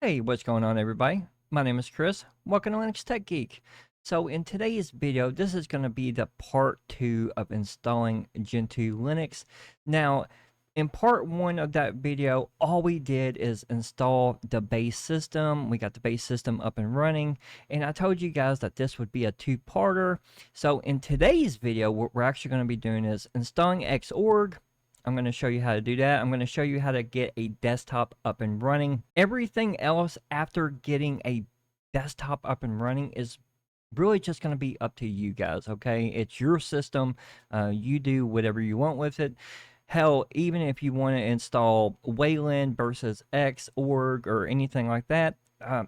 Hey, what's going on, everybody? My name is Chris. Welcome to LinuxTechGeek. So in today's video, this is going to be the part 2 of installing Gentoo Linux. Now, in part 1 of that video, all we did is install the base system. We got the base system up and running, and I told you guys that this would be a two-parter. So in today's video, what we're actually going to be doing is installing Xorg. I'm going to show you how to do that. I'm going to show you how to get a desktop up and running. Everything else after getting a desktop up and running is really just going to be up to you guys, okay? It's your system. You do whatever you want with it. Hell, even if you want to install Wayland versus Xorg or anything like that,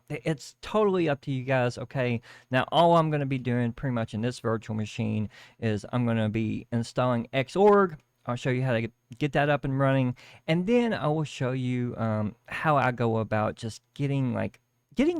it's totally up to you guys, okay? Now, all I'm going to be doing pretty much in this virtual machine is I'm going to be installing Xorg. I'll show you how to get that up and running, and then I will show you how I go about just getting a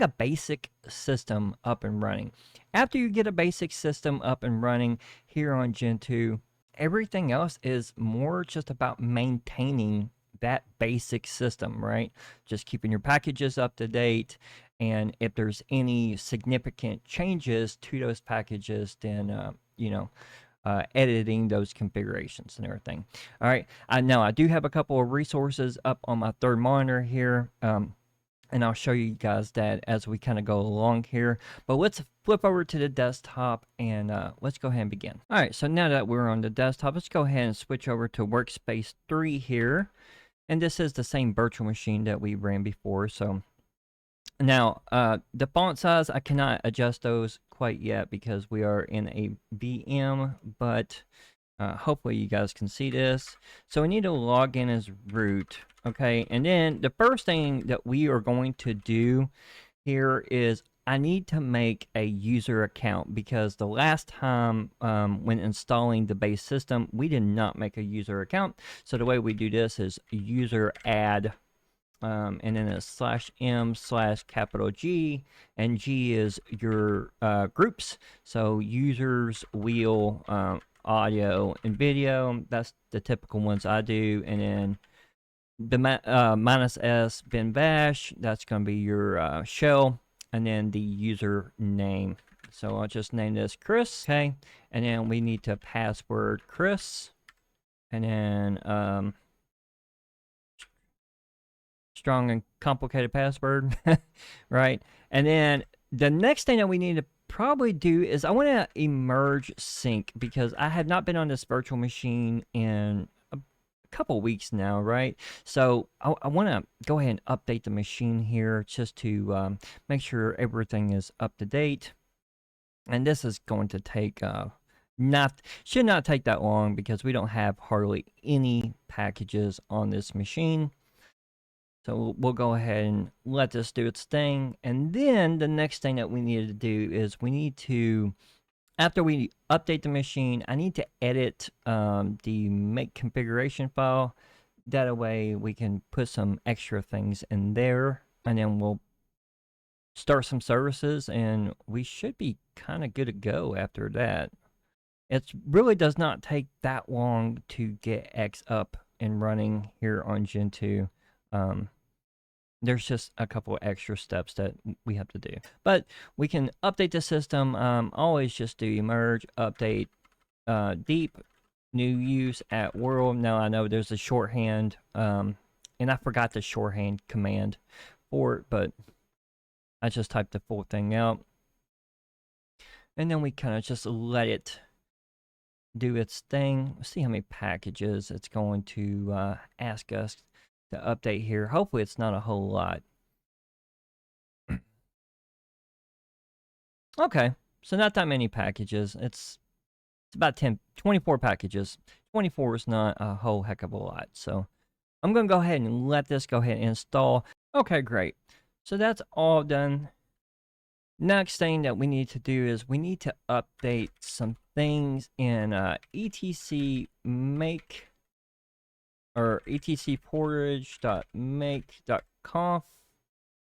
basic system up and running. After you get a basic system up and running here on Gentoo, everything else is more just about maintaining that basic system, right? Just keeping your packages up to date, and if there's any significant changes to those packages, then editing those configurations and everything. All right, now I do have a couple of resources up on my third monitor here, and I'll show you guys that as we kind of go along here. But let's flip over to the desktop and let's go ahead and begin. All right, so now that we're on the desktop, let's go ahead and switch over to workspace 3 here. And this is the same virtual machine that we ran before. So now, the font size, I cannot adjust those quite yet because we are in a VM, but hopefully you guys can see this. So we need to log in as root, okay? And then the first thing that we are going to do here is I need to make a user account because the last time when installing the base system, we did not make a user account. So the way we do this is user add and then it's /m/G, and G is your groups. So users, wheel, audio, and video. That's the typical ones I do. And then the -s bin bash. That's going to be your shell, and then the user name. So I'll just name this Chris. Okay, and then we need to password Chris, and then strong and complicated password, right? And then the next thing that we need to probably do is I want to emerge sync because I have not been on this virtual machine in a couple weeks now, right? So I want to go ahead and update the machine here just to make sure everything is up to date. And this is going to take should not take that long because we don't have hardly any packages on this machine. So we'll go ahead and let this do its thing. And then the next thing that we need to do is we need to, after we update the machine, I need to edit the make configuration file. That way we can put some extra things in there. And then we'll start some services and we should be kind of good to go after that. It really does not take that long to get X up and running here on Gentoo. There's just a couple extra steps that we have to do. But we can update the system. Always just do emerge, update, deep, new use at world. Now I know there's a shorthand, and I forgot the shorthand command for it, but I just typed the full thing out. And then we kind of just let it do its thing. Let's see how many packages it's going to ask us to update here. Hopefully it's not a whole lot. Okay, so not that many packages. It's about 24 packages. 24 is not a whole heck of a lot. So I'm going to go ahead and let this go ahead and install. Okay, great. So that's all done. Next thing that we need to do is we need to update some things in etc make or etc portage.make.conf.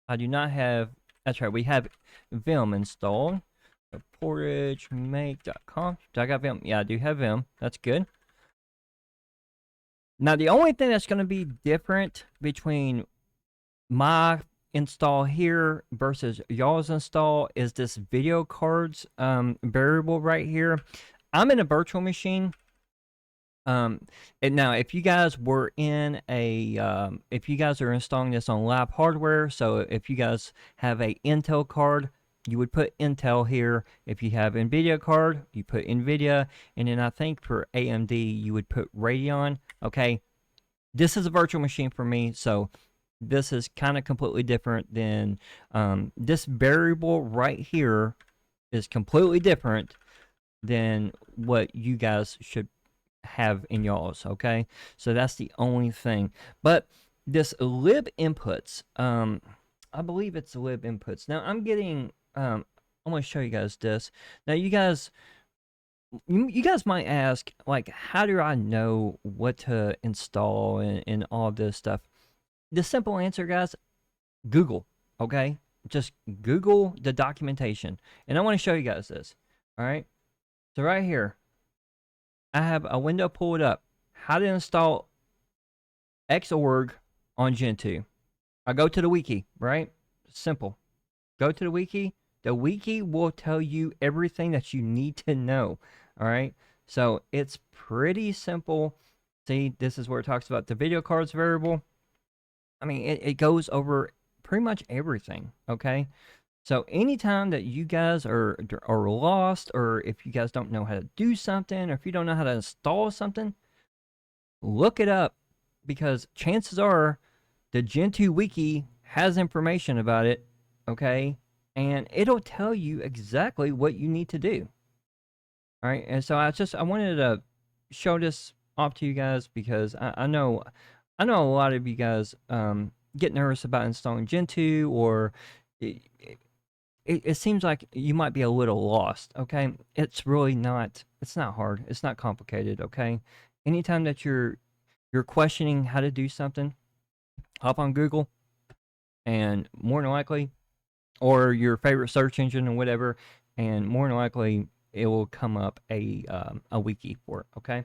I do not have, that's right, we have Vim installed. So portage make.conf. Do I got Vim? Yeah, I do have Vim. That's good. Now, the only thing that's going to be different between my install here versus y'all's install is this video cards variable right here. I'm in a virtual machine. And now if you guys were in a if you guys are installing this on lab hardware, so if you guys have a Intel card, you would put Intel here. If you have NVIDIA card, you put NVIDIA, and then I think for AMD you would put Radeon. Okay, this is a virtual machine for me, so this is kind of completely different than this variable right here is completely different than what you guys should have in y'all's. Okay, so that's the only thing. But this lib inputs, I believe it's lib inputs. Now I'm getting I'm going to show you guys this. Now you guys might ask, like, how do I know what to install and all this stuff? The simple answer, guys, Google. Okay, just Google the documentation, and I want to show you guys this. All right, so right here I have a window pulled up. How to install Xorg on Gentoo. I go to the wiki, right? Simple. Go to the wiki. The wiki will tell you everything that you need to know. All right. So it's pretty simple. See, this is where it talks about the video cards variable. I mean, it goes over pretty much everything. Okay. So anytime that you guys are lost, or if you guys don't know how to do something, or if you don't know how to install something, look it up, because chances are the Gentoo wiki has information about it, okay? And it'll tell you exactly what you need to do. All right, and so I wanted to show this off to you guys, because I know a lot of you guys get nervous about installing Gentoo, or it seems like you might be a little lost. Okay, it's really not. It's not hard. It's not complicated. Okay, anytime that you're questioning how to do something, hop on Google, and more than likely, or your favorite search engine or whatever, and more than likely it will come up a wiki for it. Okay,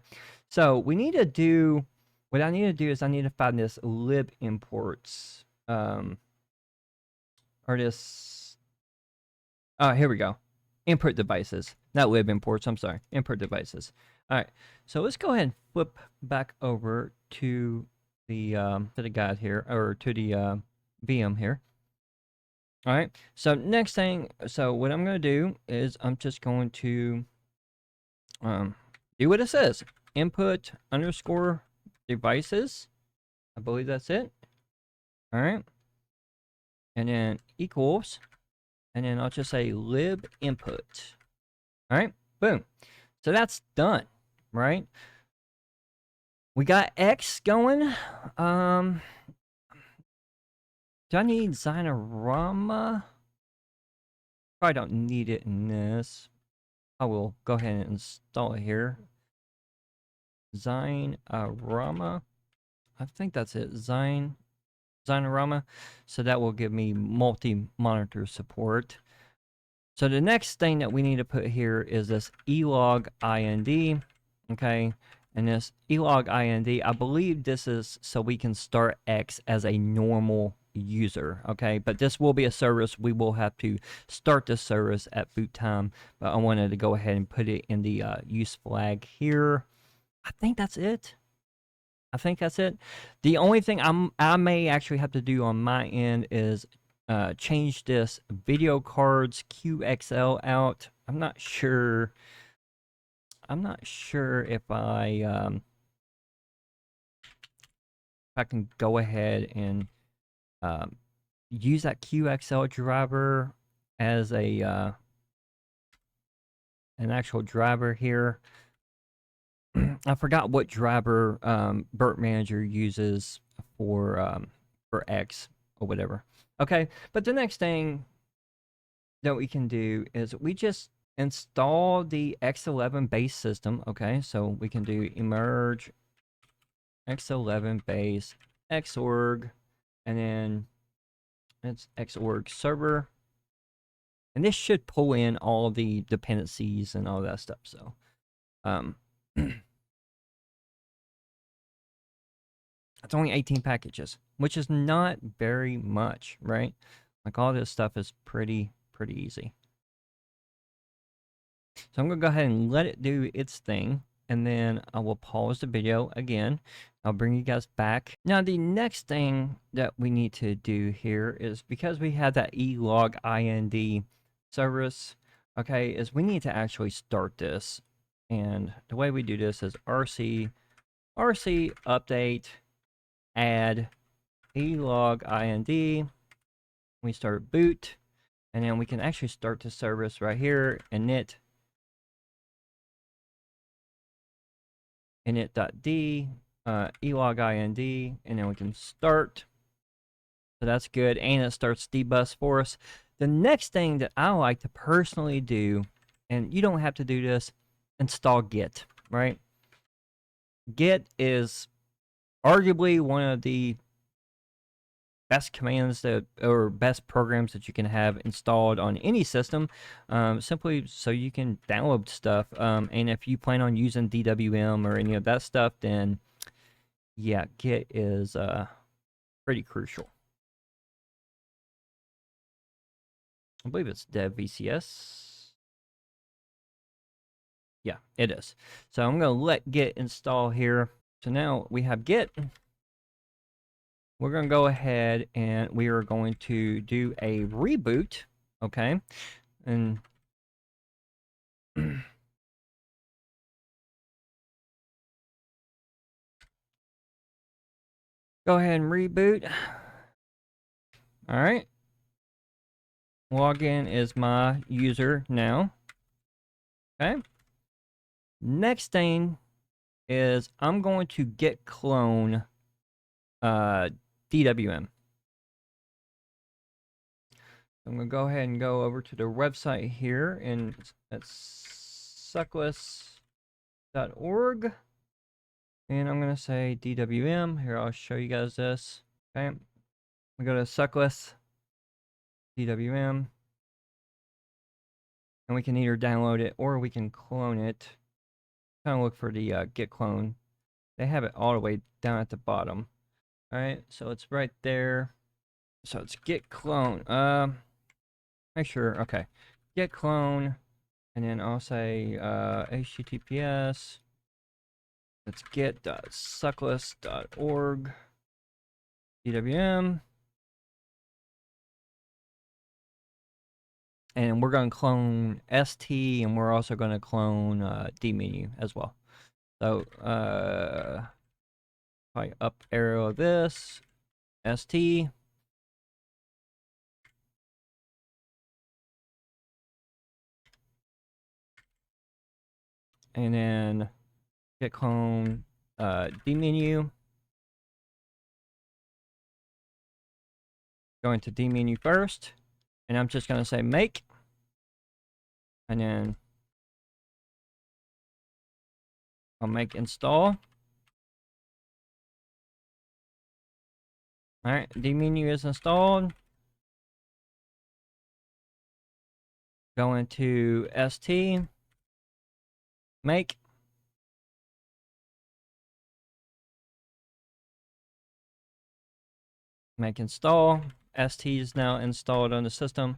so we need to do. What I need to do is I need to find this lib imports, or this. Here we go. Input devices, not lib imports. I'm sorry, input devices. All right, so let's go ahead and flip back over to the guide here, or to the VM here. All right, so next thing, so what I'm going to do is I'm just going to do what it says. Input underscore devices. I believe that's it. All right, and then equals, and then I'll just say lib input. All right, boom. So that's done, right? We got X going. Do I need Zynorama? Probably don't need it in this. I will go ahead and install it here. Zynorama. I think that's it. Zynorama. So that will give me multi-monitor support. So the next thing that we need to put here is this elog ind. Okay. And this elog ind, I believe this is so we can start X as a normal user. Okay, but this will be a service. We will have to start this service at boot time, but I wanted to go ahead and put it in the use flag here. I think that's it. The only thing I may actually have to do on my end is change this video cards QXL out. I'm not sure if I can go ahead and use that QXL driver as a an actual driver here. I forgot what driver Burp Manager uses for X or whatever. Okay, but the next thing that we can do is we just install the X11 base system. Okay, so we can do emerge X11 base Xorg, and then it's Xorg server, and this should pull in all the dependencies and all that stuff. So It's only 18 packages, which is not very much, right? Like all this stuff is pretty easy. So I'm going to go ahead and let it do its thing, and then I will pause the video again. I'll bring you guys back. Now, the next thing that we need to do here is, because we have that elog-ind service, okay, is we need to actually start this. And the way we do this is rc update add elog-ind. We start boot, and then we can actually start the service right here, init init.d, elog-ind, and then we can start. So that's good, and it starts dbus for us. The next thing that I like to personally do, and you don't have to do this, install git, right? Git is arguably one of the best commands that, or best programs that you can have installed on any system, simply so you can download stuff. And if you plan on using DWM or any of that stuff, then yeah, Git is pretty crucial. I believe it's dev VCS. Yeah, it is. So I'm going to let Git install here. So now we have Git. We're going to go ahead and we are going to do a reboot, okay? And go ahead and reboot. All right. Login is my user now. Okay. Next thing is I'm going to git clone DWM. I'm going to go ahead and go over to the website here, and it's suckless.org. And I'm going to say DWM. Here, I'll show you guys this. Okay. We go to suckless DWM. And we can either download it or we can clone it. Kind of look for the git clone. They have it all the way down at the bottom. All right, so it's right there. So it's git clone. Make sure. Okay, git clone, and then I'll say https. It's git.suckless.org DWM, and we're going to clone st, and we're also going to clone dmenu as well. So probably up arrow this st. And then git clone dmenu. Go into dmenu first, and I'm just going to say make, and then I'll make install. All right, dmenu is installed. Go into st, make, install. St is now installed on the system.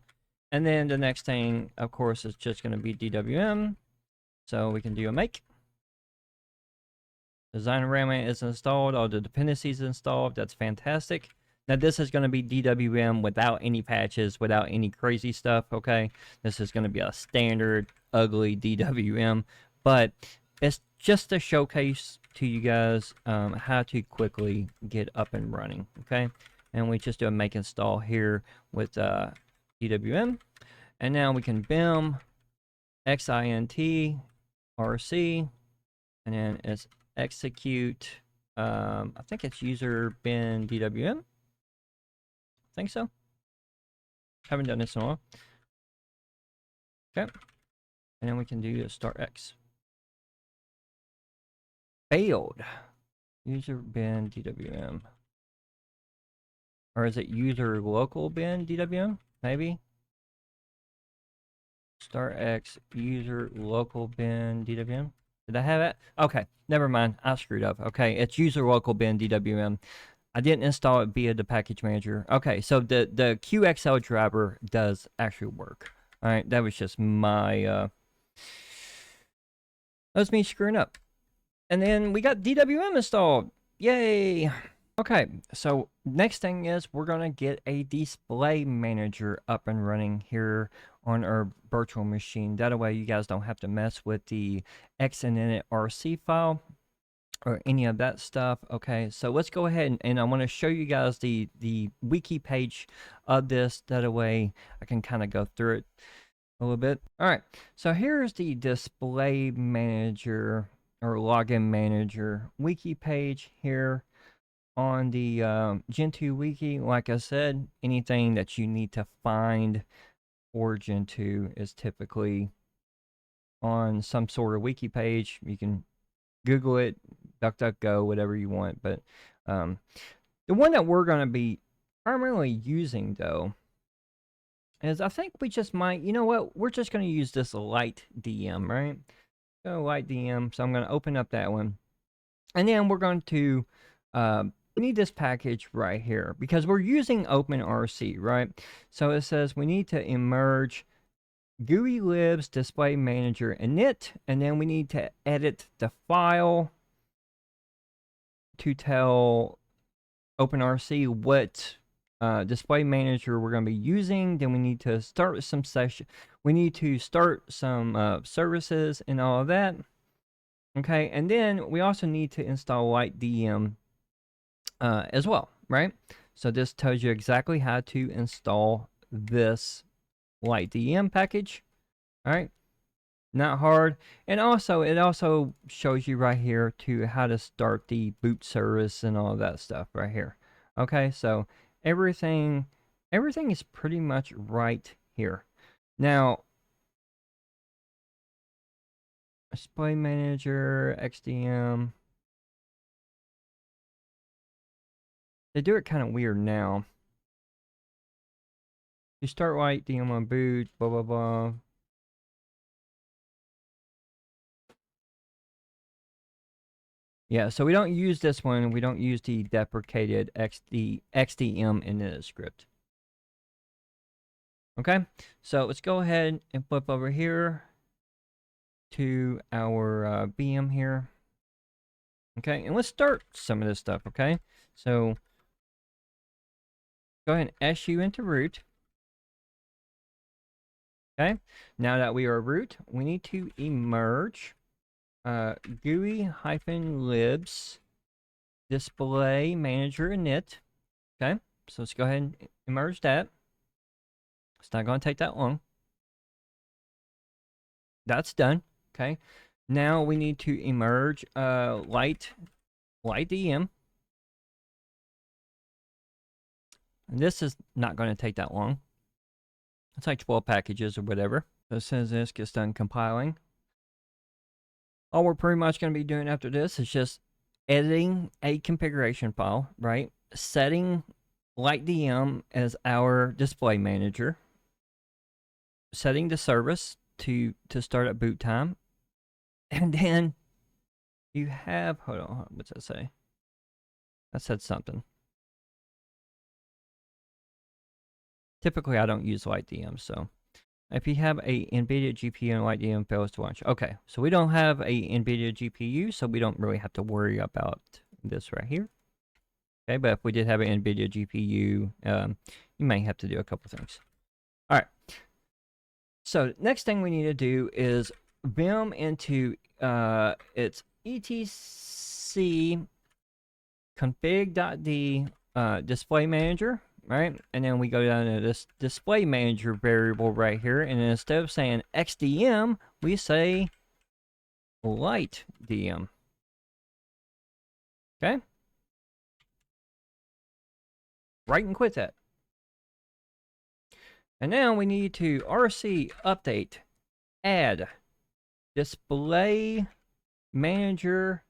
And then the next thing, of course, is just going to be DWM. So we can do a make. Design environment is installed. All the dependencies installed. That's fantastic. Now this is going to be DWM without any patches, without any crazy stuff, okay? This is going to be a standard, ugly DWM. But it's just a showcase to you guys how to quickly get up and running, okay? And we just do a make install here with DWM. And now we can bim xint rc, and then it's execute. I think it's user bin DWM. I think so. Haven't done this in a while. Okay. And then we can do start X. Failed. User bin DWM. Or is it user local bin DWM? Maybe. Start X user local bin DWM. Did I have it? Okay, never mind. I screwed up. Okay, it's user local bin DWM. I didn't install it via the package manager. Okay, so the QXL driver does actually work. All right, that was just my that was me screwing up. And then we got DWM installed. Yay! Okay, so next thing is we're gonna get a display manager up and running here on our virtual machine. That way you guys don't have to mess with the xinit RC file or any of that stuff. Okay, so let's go ahead and I want to show you guys the wiki page of this. That way I can kind of go through it a little bit. All right, so here's the display manager or login manager wiki page here on the Gentoo wiki. Like I said, anything that you need to find for Gentoo is typically on some sort of wiki page. You can Google it, DuckDuckGo, whatever you want. But the one that we're going to be primarily using, though, is I think we just might, you know what, we're just going to use this light DM, right? So light DM, so I'm going to open up that one. And then we're going to we need this package right here because we're using OpenRC, right? So it says we need to emerge GUI libs display manager init, and then we need to edit the file to tell OpenRC what display manager we're going to be using. Then we need to start some session. We need to start some services and all of that. Okay, and then we also need to install LightDM as well, right? So this tells you exactly how to install this LightDM package. All right, not hard. And also, it also shows you right here to how to start the boot service and all of that stuff right here. Okay, so everything is pretty much right here. Now, display manager, XDM. They do it kind of weird now. You start LightDM on boot, blah, blah, blah. Yeah, so we don't use this one. We don't use the deprecated XDM in the script. Okay, so let's go ahead and flip over here to our VM here. Okay, and let's start some of this stuff, okay? So go ahead and SU into root. Okay, now that we are root, we need to emerge GUI-libs display manager init. Okay, so let's go ahead and emerge that. It's not going to take that long. That's done. Okay, now we need to emerge LightDM. And this is not going to take that long. It's like 12 packages or whatever. So as soon as this gets done compiling, all we're pretty much going to be doing after this is just editing a configuration file, right? Setting LightDM as our display manager. Setting the service to start at boot time. And then you have, hold on, what's that say? That said something. Typically, I don't use LightDM, so if you have a NVIDIA GPU and LightDM fails to launch. Okay, so we don't have a NVIDIA GPU, so we don't really have to worry about this right here. Okay, but if we did have an NVIDIA GPU, you may have to do a couple things. All right. So next thing we need to do is vim into its etc config.d display manager, right? And then we go down to this display manager variable right here, and instead of saying xdm, we say LightDM. Okay? Right and quit that. And now we need to RC update add display manager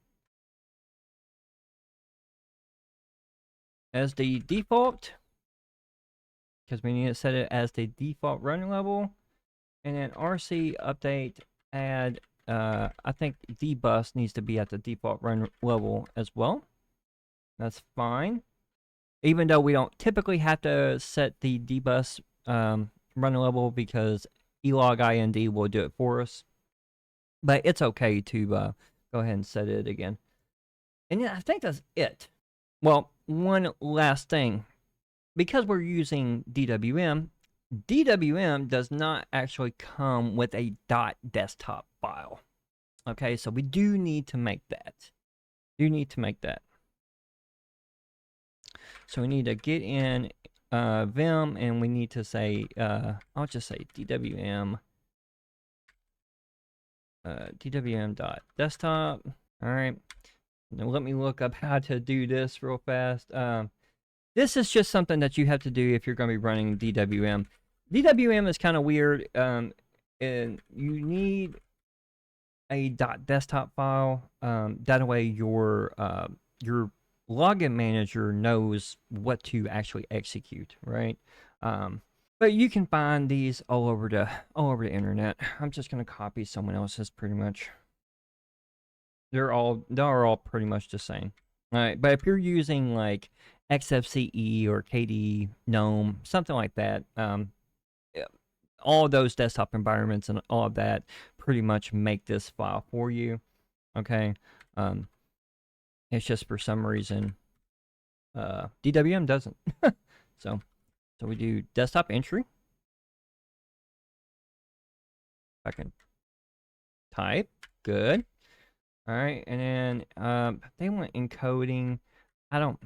as the default, because we need to set it as the default run level, and then RC update add I think dbus needs to be at the default run level as well. That's fine. Even though we don't typically have to set the dbus run level because elog-ind will do it for us. But it's okay to go ahead and set it again. And yeah, I think that's it. Well, one last thing. Because we're using DWM, DWM does not actually come with a .desktop file. Okay, so we do need to make that. So we need to get in Vim, and we need to say, I'll just say DWM, DWM.desktop. All right, now let me look up how to do this real fast. This is just something that you have to do if you're going to be running DWM. DWM is kind of weird, and you need a .desktop file. That way your login manager knows what to actually execute, right? But you can find these all over the internet. I'm just going to copy someone else's pretty much. They're all pretty much the same. All right, but if you're using like XFCE or KDE GNOME, something like that, all of those desktop environments and all of that pretty much make this file for you. Okay, it's just for some reason DWM doesn't. so we do desktop entry. I can type. Good. All right, and then they want encoding. I don't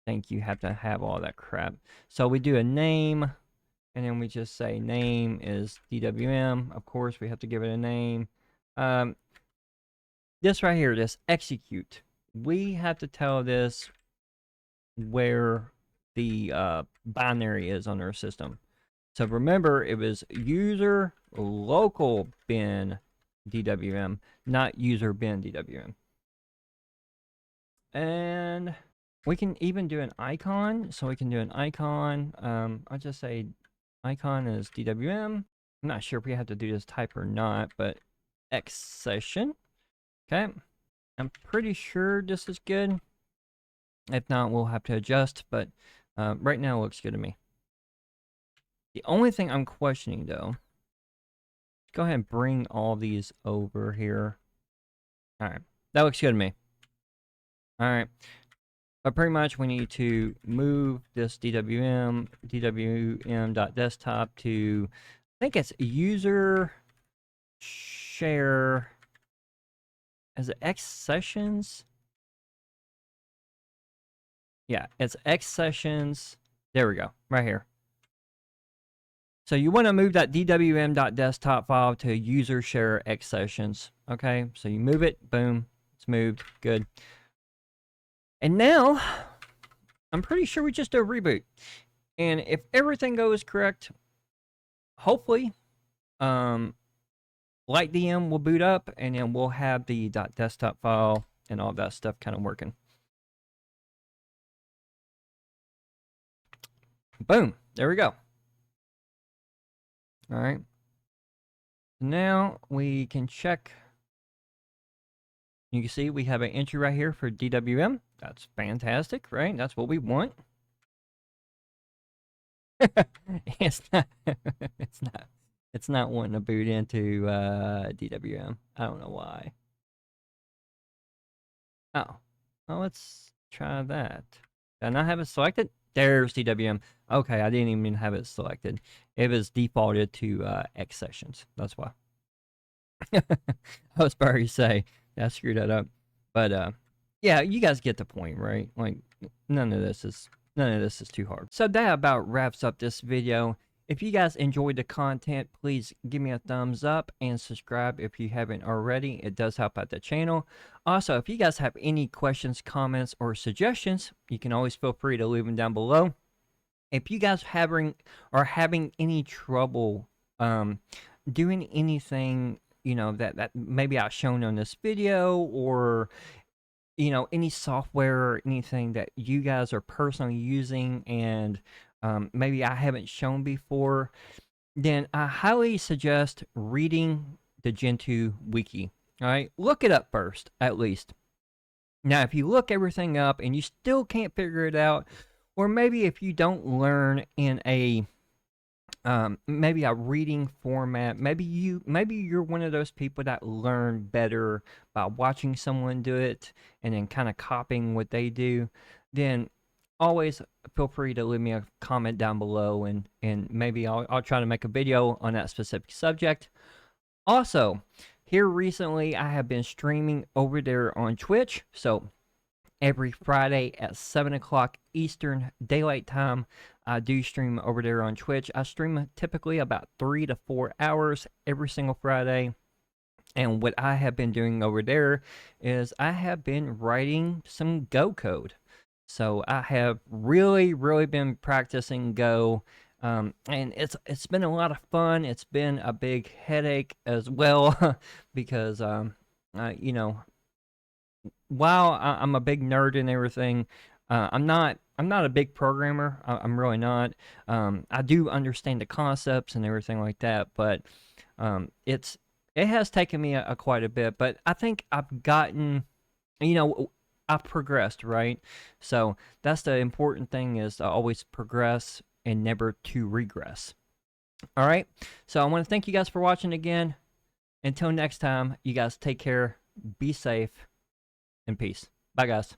think you have to have all that crap. So we do a name, and then we just say name is DWM. Of course, we have to give it a name. This right here, this execute. We have to tell this where the binary is on our system. So remember, it was user local bin DWM, not user bin DWM. And we can even do an icon. So we can do an icon. I'll just say icon is DWM. I'm not sure if we have to do this type or not, but X session. Okay. I'm pretty sure this is good. If not, we'll have to adjust, but right now it looks good to me. The only thing I'm questioning, though, go ahead and bring all these over here. All right, that looks good to me. All right, but pretty much we need to move this DWM.desktop to, I think it's user share. Is it X sessions? Yeah, it's X sessions. There we go, right here. So you want to move that DWM.desktop file to user share X sessions. Okay, so you move it, boom, it's moved, good. And now, I'm pretty sure we just do a reboot. And if everything goes correct, hopefully, LightDM will boot up, and then we'll have the .desktop file and all that stuff kind of working. Boom, there we go. All right. Now we can check. You can see we have an entry right here for DWM. That's fantastic, right? That's what we want. it's not wanting to boot into DWM. I don't know why. Oh, well, let's try that. Did I not have it selected? There's DWM. Okay, I didn't even have it selected. It was defaulted to X sessions. That's why. I was about to say, I screwed that up. But yeah, you guys get the point, right? Like none of this is too hard. So that about wraps up this video. If you guys enjoyed the content, please give me a thumbs up and subscribe if you haven't already. It does help out the channel. Also, if you guys have any questions, comments, or suggestions, you can always feel free to leave them down below. If you guys are having any trouble doing anything, you know, that maybe I've shown on this video, or you know, any software or anything that you guys are personally using and maybe I haven't shown before, then I highly suggest reading the Gentoo wiki. All right, look it up first, at least. Now, if you look everything up and you still can't figure it out, or maybe if you don't learn in a maybe a reading format, maybe you're one of those people that learn better by watching someone do it and then kind of copying what they do, then always feel free to leave me a comment down below, and maybe I'll try to make a video on that specific subject. Also, here recently I have been streaming over there on Twitch, so every Friday at 7 o'clock Eastern Daylight Time, I do stream over there on Twitch. I stream typically about 3 to 4 hours every single Friday. And what I have been doing over there is I have been writing some Go code. So I have really been practicing Go. And it's been a lot of fun. It's been a big headache as well because, you know, while I'm a big nerd and everything, I'm not a big programmer. I'm really not. I do understand the concepts and everything like that, but it has taken me quite a bit. But I think I've gotten, you know, I've progressed, right? So that's the important thing, is to always progress and never to regress. All right. So I want to thank you guys for watching again. Until next time, you guys take care, be safe, and peace. Bye, guys.